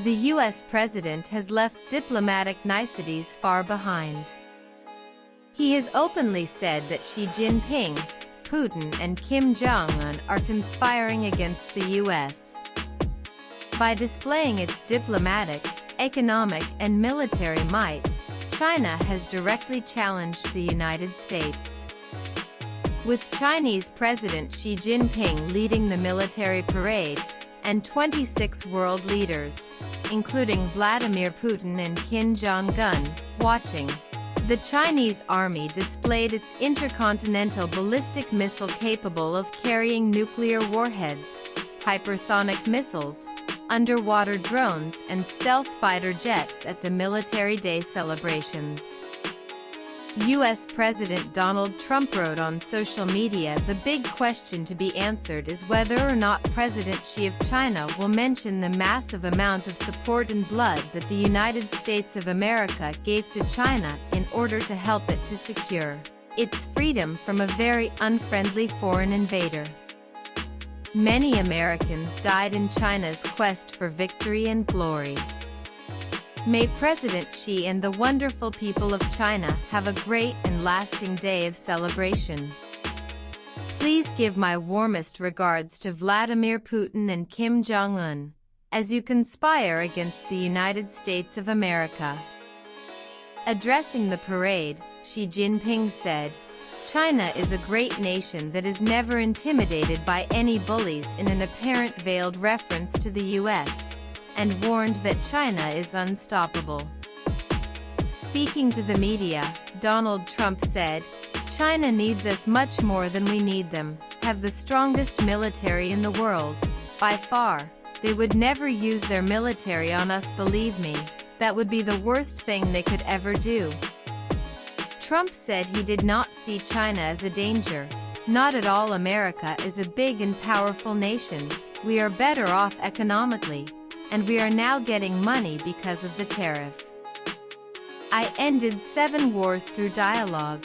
The US president has left diplomatic niceties far behind. He has openly said that Xi Jinping, Putin and Kim Jong-un are conspiring against the US. By displaying its diplomatic, economic and military might, China has directly challenged the United States. With Chinese President Xi Jinping leading the military parade, and 26 world leaders, including Vladimir Putin and Kim Jong-un, watching, the Chinese army displayed its intercontinental ballistic missile capable of carrying nuclear warheads, hypersonic missiles, underwater drones and stealth fighter jets at the Military Day celebrations. US President Donald Trump wrote on social media, "The big question to be answered is whether or not President Xi of China will mention the massive amount of support and blood that the United States of America gave to China in order to help it to secure its freedom from a very unfriendly foreign invader." Many Americans died in China's quest for victory and glory. May President Xi and the wonderful people of China have a great and lasting day of celebration. Please give my warmest regards to Vladimir Putin and Kim Jong-un, as you conspire against the United States of America. Addressing the parade, Xi Jinping said, "China is a great nation that is never intimidated by any bullies," in an apparent veiled reference to the US. And warned that China is unstoppable. Speaking to the media, Donald Trump said, "China needs us much more than we need them, have the strongest military in the world, by far. They would never use their military on us, believe me, that would be the worst thing they could ever do." Trump said he did not see China as a danger. "Not at all. America is a big and powerful nation. We are better off economically. And we are now getting money because of the tariff. I ended 7 wars through dialogue."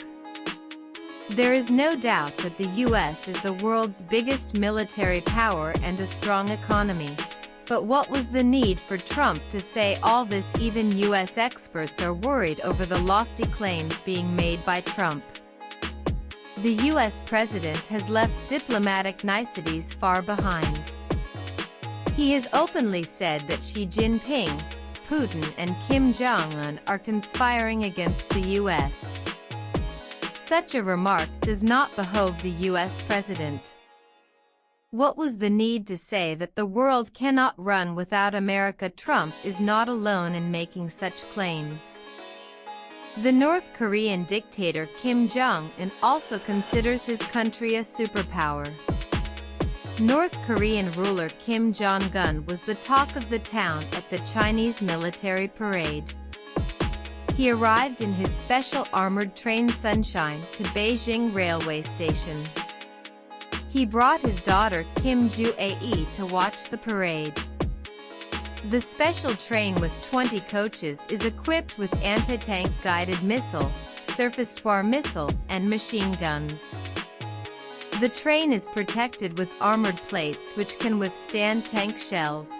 There is no doubt that the US is the world's biggest military power and a strong economy. But what was the need for Trump to say all this? Even US experts are worried over the lofty claims being made by Trump. The US president has left diplomatic niceties far behind. He has openly said that Xi Jinping, Putin and Kim Jong-un are conspiring against the US. Such a remark does not behove the US president. What was the need to say that the world cannot run without America? Trump is not alone in making such claims. The North Korean dictator Kim Jong-un also considers his country a superpower. North Korean ruler Kim Jong-un was the talk of the town at the Chinese military parade. He arrived in his special armored train Sunshine to Beijing railway station. He brought his daughter Kim Ju-ae to watch the parade. The special train with 20 coaches is equipped with anti-tank guided missile, surface-to-air missile, and machine guns. The train is protected with armored plates which can withstand tank shells.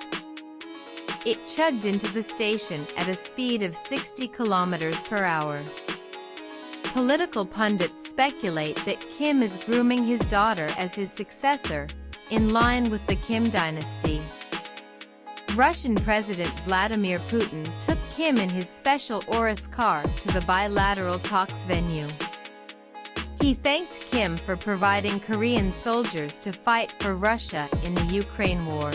It chugged into the station at a speed of 60 kilometers per hour. Political pundits speculate that Kim is grooming his daughter as his successor, in line with the Kim dynasty. Russian President Vladimir Putin took Kim in his special Urus car to the bilateral talks venue. He thanked Kim for providing Korean soldiers to fight for Russia in the Ukraine war.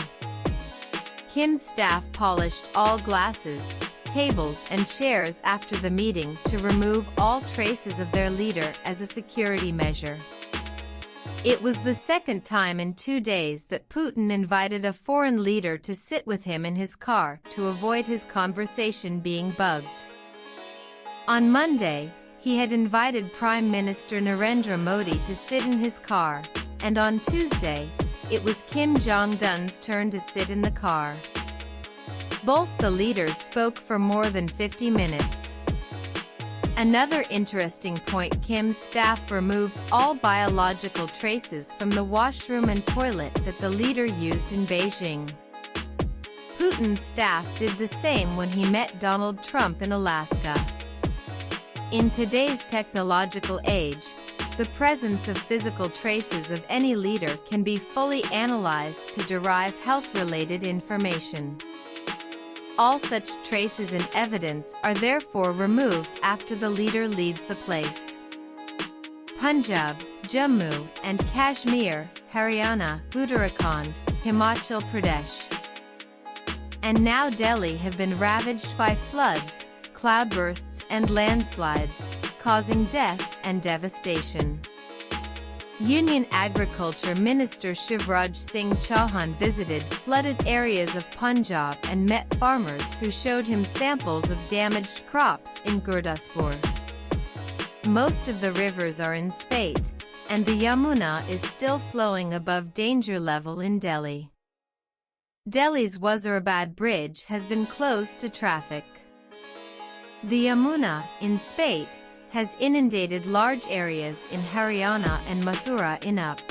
Kim's staff polished all glasses, tables and chairs after the meeting to remove all traces of their leader as a security measure. It was the second time in 2 days that Putin invited a foreign leader to sit with him in his car to avoid his conversation being bugged. On Monday, he had invited Prime Minister Narendra Modi to sit in his car, and on Tuesday, it was Kim Jong-un's turn to sit in the car. Both the leaders spoke for more than 50 minutes. Another interesting point: Kim's staff removed all biological traces from the washroom and toilet that the leader used in Beijing. Putin's staff did the same when he met Donald Trump in Alaska. In today's technological age, the presence of physical traces of any leader can be fully analyzed to derive health-related information. All such traces and evidence are therefore removed after the leader leaves the place. Punjab, Jammu and Kashmir, Haryana, Uttarakhand, Himachal Pradesh, and now Delhi have been ravaged by floods, cloudbursts and landslides, causing death and devastation. Union Agriculture Minister Shivraj Singh Chauhan visited flooded areas of Punjab and met farmers who showed him samples of damaged crops in Gurdaspur. Most of the rivers are in spate, and the Yamuna is still flowing above danger level in Delhi. Delhi's Wazirabad Bridge has been closed to traffic. The Yamuna, in spate, has inundated large areas in Haryana and Mathura in Up.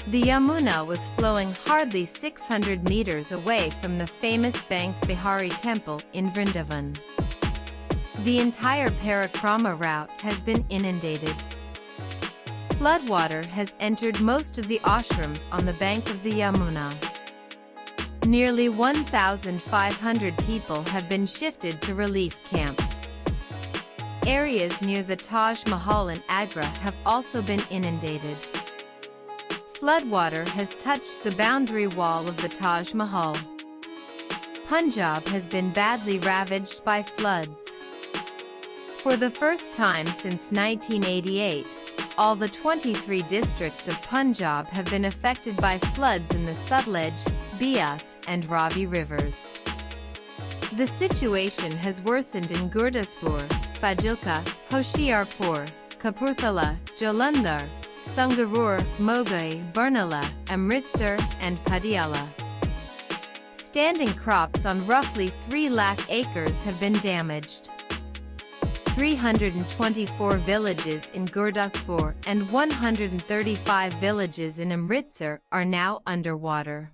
The Yamuna was flowing hardly 600 meters away from the famous Bank Bihari temple in Vrindavan. The entire Parikrama route has been inundated. Floodwater has entered most of the ashrams on the bank of the Yamuna. Nearly 1,500 people have been shifted to relief camps. Areas near the Taj Mahal in Agra have also been inundated. Floodwater has touched the boundary wall of the Taj Mahal. Punjab has been badly ravaged by floods. For the first time since 1988, all the 23 districts of Punjab have been affected by floods in the Sutlej, Beas, and Ravi rivers. The situation has worsened in Gurdaspur, Fazilka, Hoshiarpur, Kapurthala, Jalandhar, Sangarur, Mogai, Barnala, Amritsar, and Patiala. Standing crops on roughly 3 lakh acres have been damaged. 324 villages in Gurdaspur and 135 villages in Amritsar are now underwater.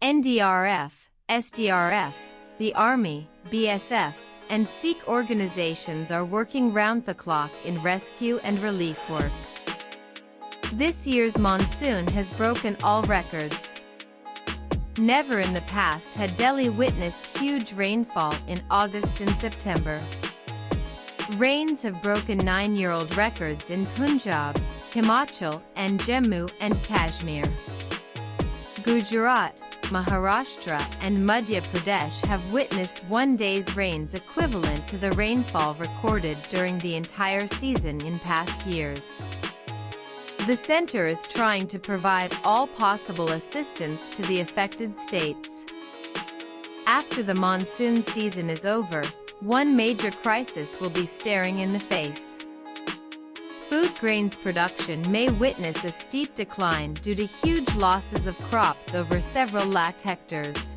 NDRF, SDRF, the Army, BSF, and Sikh organizations are working round the clock in rescue and relief work. This year's monsoon has broken all records. Never in the past had Delhi witnessed huge rainfall in August and September. Rains have broken 9-year-old records in Punjab, Himachal, and Jammu and Kashmir. Gujarat, Maharashtra, and Madhya Pradesh have witnessed one day's rains equivalent to the rainfall recorded during the entire season in past years. The center is trying to provide all possible assistance to the affected states. After the monsoon season is over, one major crisis will be staring in the face. Food grains production may witness a steep decline due to huge losses of crops over several lakh hectares.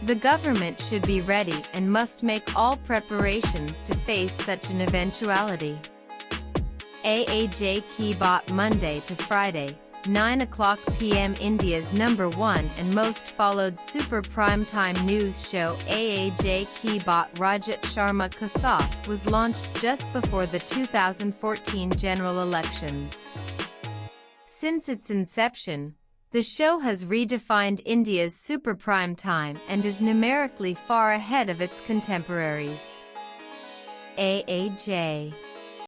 The government should be ready and must make all preparations to face such an eventuality. AAJ Ki Baat Monday to Friday, 9:00 p.m. India's #1 and most followed super primetime news show AAJ Ki Baat Rajat Sharma Kasaf was launched just before the 2014 general elections. Since its inception, the show has redefined India's super prime time and is numerically far ahead of its contemporaries. AAJ